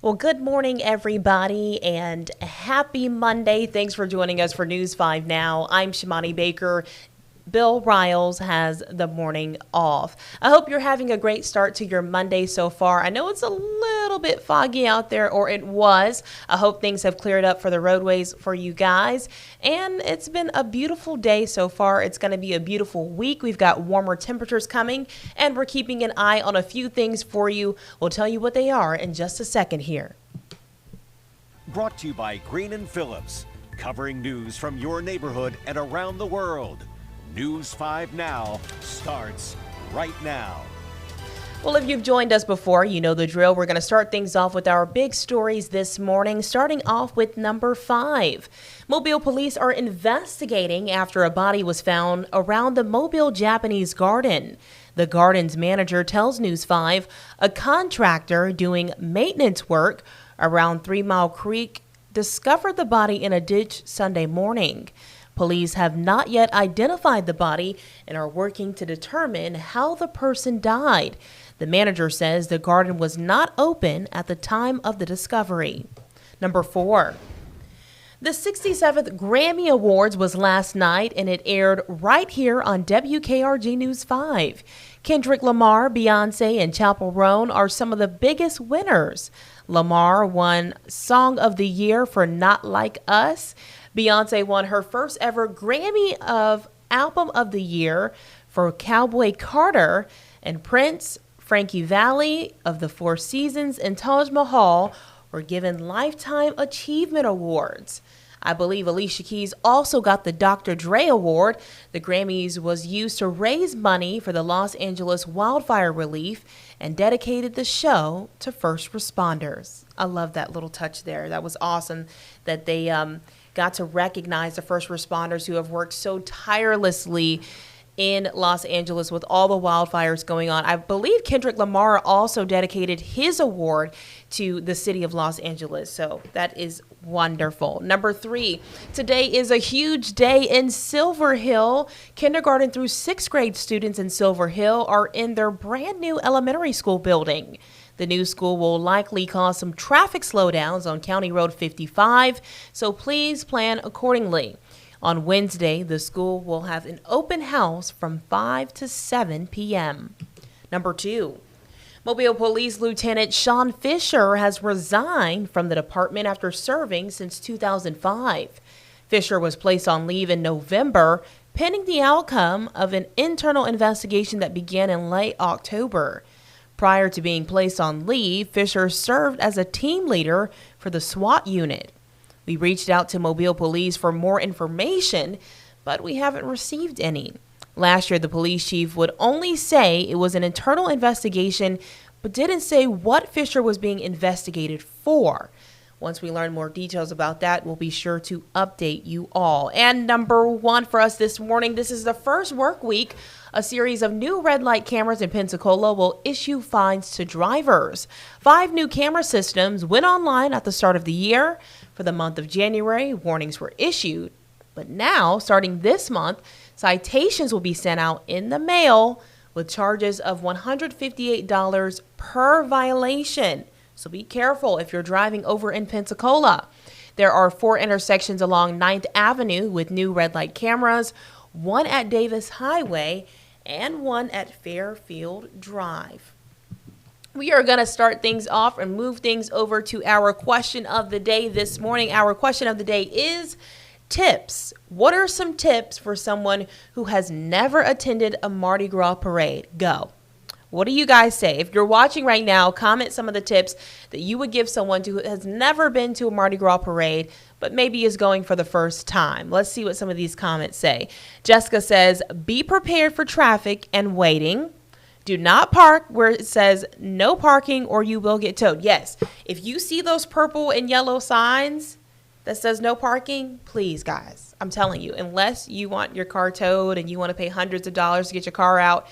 Well, good morning, everybody, and happy Monday. Thanks for joining us for News 5 Now. I'm Shimani Baker. Bill Riles has the morning off. I hope you're having a great start to your Monday so far. I know it's a little bit foggy out there, or it was. I hope things have cleared up for the roadways for you guys. And it's been a beautiful day so far. It's going to be a beautiful week. We've got warmer temperatures coming, and we're keeping an eye on a few things for you. We'll tell you what they are in just a second here. Brought to you by Green and Phillips, covering news from your neighborhood and around the world. News 5 Now starts right now. Well, if you've joined us before, you know the drill. We're going to start things off with our big stories this morning, starting off with number 5. Mobile police are investigating after a body was found around the Mobile Japanese Garden. The garden's manager tells News 5 a contractor doing maintenance work around 3 Mile Creek discovered the body in a ditch Sunday morning. Police have not yet identified the body and are working to determine how the person died. The manager says the garden was not open at the time of the discovery. Number 4. The 67th Grammy Awards was last night, and it aired right here on WKRG News 5. Kendrick Lamar, Beyonce, and Chappell Roan are some of the biggest winners. Lamar won Song of the Year for Not Like Us. Beyonce won her first ever Grammy of Album of the Year for Cowboy Carter, and Prince, Frankie Valli of the Four Seasons, and Taj Mahal were given Lifetime Achievement Awards. I believe Alicia Keys also got the Dr. Dre Award. The Grammys was used to raise money for the Los Angeles wildfire relief and dedicated the show to first responders. I love that little touch there. That was awesome that they got to recognize the first responders who have worked so tirelessly in Los Angeles with all the wildfires going on. I believe Kendrick Lamar also dedicated his award to the city of Los Angeles. So that is wonderful. Number 3, today is a huge day in Silver Hill. Kindergarten through 6th grade students in Silver Hill are in their brand new elementary school building. The new school will likely cause some traffic slowdowns on County Road 55, so please plan accordingly. On Wednesday, the school will have an open house from 5 to 7 p.m. Number 2, Mobile Police Lieutenant Sean Fisher has resigned from the department after serving since 2005. Fisher was placed on leave in November, pending the outcome of an internal investigation that began in late October. Prior to being placed on leave, Fisher served as a team leader for the SWAT unit. We reached out to Mobile Police for more information, but we haven't received any. Last year, the police chief would only say it was an internal investigation, but didn't say what Fisher was being investigated for. Once we learn more details about that, we'll be sure to update you all. And number 1 for us this morning, this is the first work week. A series of new red light cameras in Pensacola will issue fines to drivers. 5 new camera systems went online at the start of the year. For the month of January, warnings were issued. But now, starting this month, citations will be sent out in the mail with charges of $158 per violation. So be careful if you're driving over in Pensacola. There are 4 intersections along 9th Avenue with new red light cameras, 1 at Davis Highway, and 1 at Fairfield Drive. We are going to start things off and move things over to our question of the day this morning. Our question of the day is tips. What are some tips for someone who has never attended a Mardi Gras parade? Go. What do you guys say? If you're watching right now, comment some of the tips that you would give someone who has never been to a Mardi Gras parade, but maybe is going for the first time. Let's see what some of these comments say. Jessica says, be prepared for traffic and waiting. Do not park where it says no parking or you will get towed. Yes, if you see those purple and yellow signs that says no parking, please, guys, I'm telling you, unless you want your car towed and you want to pay hundreds of dollars to get your car out,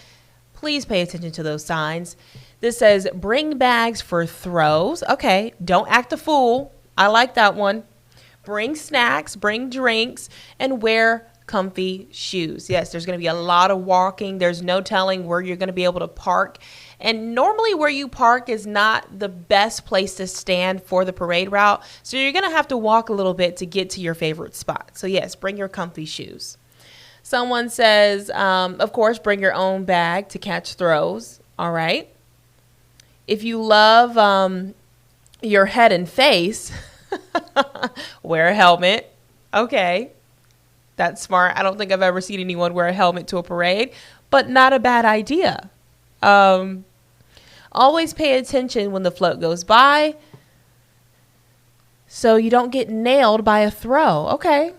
please pay attention to those signs. This says bring bags for throws. Okay, don't act a fool. I like that one. Bring snacks, bring drinks, and wear comfy shoes. Yes, there's going to be a lot of walking. There's no telling where you're going to be able to park And normally where you park is not the best place to stand for the parade route. So you're going to have to walk a little bit to get to your favorite spot. So yes, bring your comfy shoes. Someone says, of course, bring your own bag to catch throws. All right. If you love your head and face, wear a helmet. Okay. That's smart. I don't think I've ever seen anyone wear a helmet to a parade, but not a bad idea. Always pay attention when the float goes by so you don't get nailed by a throw. Okay.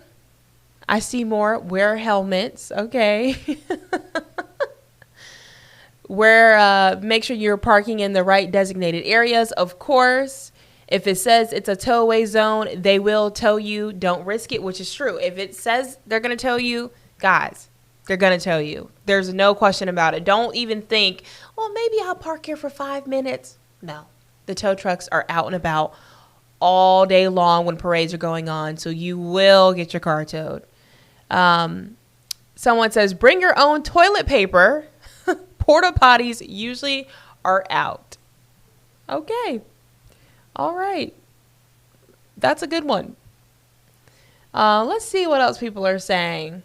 I see more. Wear helmets. Okay. Make sure you're parking in the right designated areas. Of course, if it says it's a towaway zone, they will tow you. Don't risk it, which is true. If it says they're going to tow you, guys, they're going to tow you. There's no question about it. Don't even think, well, maybe I'll park here for 5 minutes. No, the tow trucks are out and about all day long when parades are going on. So you will get your car towed. Someone says, bring your own toilet paper. Porta potties usually are out. Okay. All right. That's a good one. Let's see what else people are saying.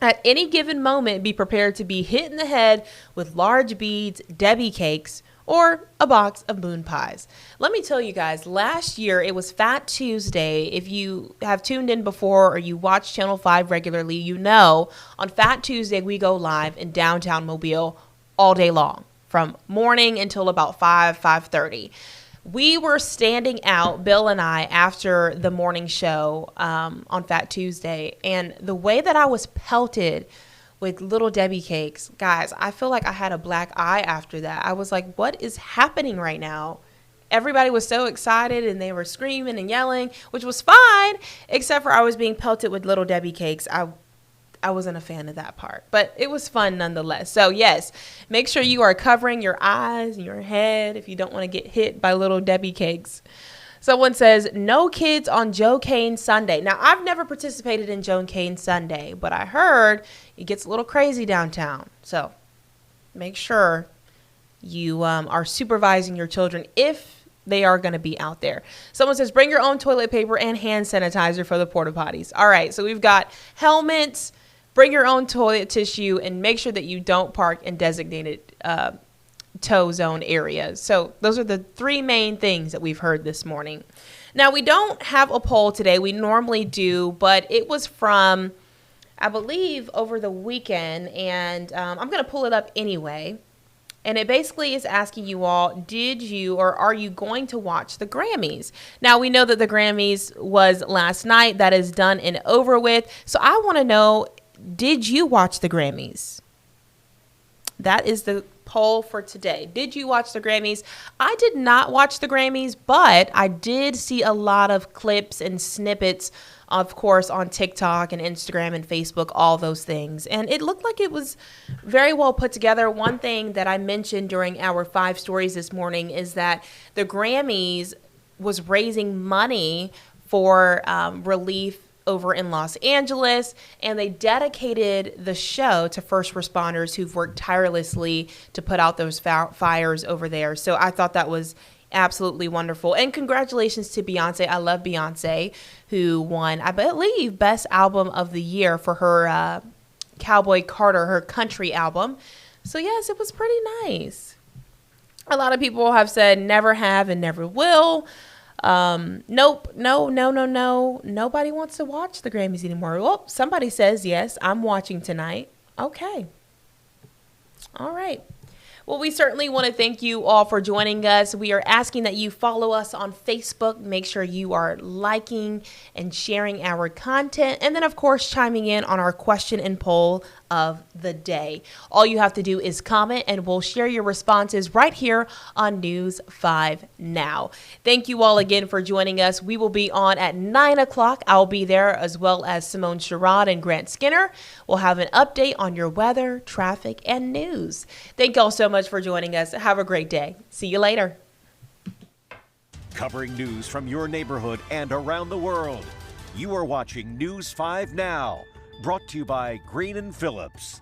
At any given moment, be prepared to be hit in the head with large beads, Debbie cakes, or a box of moon pies. Let me tell you guys, last year it was Fat Tuesday. If you have tuned in before or you watch Channel 5 regularly, you know on Fat Tuesday we go live in downtown Mobile all day long from morning until about 5:30. We were standing out, Bill and I, after the morning show on Fat Tuesday, and the way that I was pelted with little Debbie cakes, guys, I feel like I had a black eye after that. I was like, what is happening right now? Everybody was so excited and they were screaming and yelling, which was fine, except for I was being pelted with little Debbie cakes. I wasn't a fan of that part, but it was fun nonetheless. So yes, make sure you are covering your eyes and your head if you don't want to get hit by little Debbie cakes. Someone says, no kids on Joe Kane Sunday. Now, I've never participated in Joe Kane Sunday, but I heard it gets a little crazy downtown. So make sure you are supervising your children if they are going to be out there. Someone says, bring your own toilet paper and hand sanitizer for the porta potties. All right, so we've got helmets, bring your own toilet tissue, and make sure that you don't park in designated tow zone areas. So those are the three main things that we've heard this morning. Now, we don't have a poll today. We normally do, but it was from, I believe, over the weekend, and I'm going to pull it up anyway. And it basically is asking you all, did you or are you going to watch the Grammys? Now, we know that the Grammys was last night. That is done and over with. So I want to know, did you watch the Grammys? That is the poll for today. Did you watch the Grammys? I did not watch the Grammys, but I did see a lot of clips and snippets, of course, on TikTok and Instagram and Facebook, all those things. And it looked like it was very well put together. One thing that I mentioned during our 5 stories this morning is that the Grammys was raising money for relief over in Los Angeles, and they dedicated the show to first responders who've worked tirelessly to put out those fires over there. So I thought that was absolutely wonderful. And congratulations to Beyonce. I love Beyonce, who won, I believe, Best Album of the Year for her Cowboy Carter, her country album. So yes, it was pretty nice. A lot of people have said never have and never will. Nope. No. Nobody wants to watch the Grammys anymore. Well, somebody says, yes, I'm watching tonight. Okay. All right. Well, we certainly want to thank you all for joining us. We are asking that you follow us on Facebook. Make sure you are liking and sharing our content. And then, of course, chiming in on our question and poll of the day. All you have to do is comment, and we'll share your responses right here on News 5 Now. Thank you all again for joining us. We will be on at 9 o'clock. I'll be there, as well as Simone Sherrod and Grant Skinner. We'll have an update on your weather, traffic, and news. Thank you all so much for joining us. Have a great day. See you later. Covering news from your neighborhood and around the world. You are watching News 5 Now, brought to you by Green & Phillips.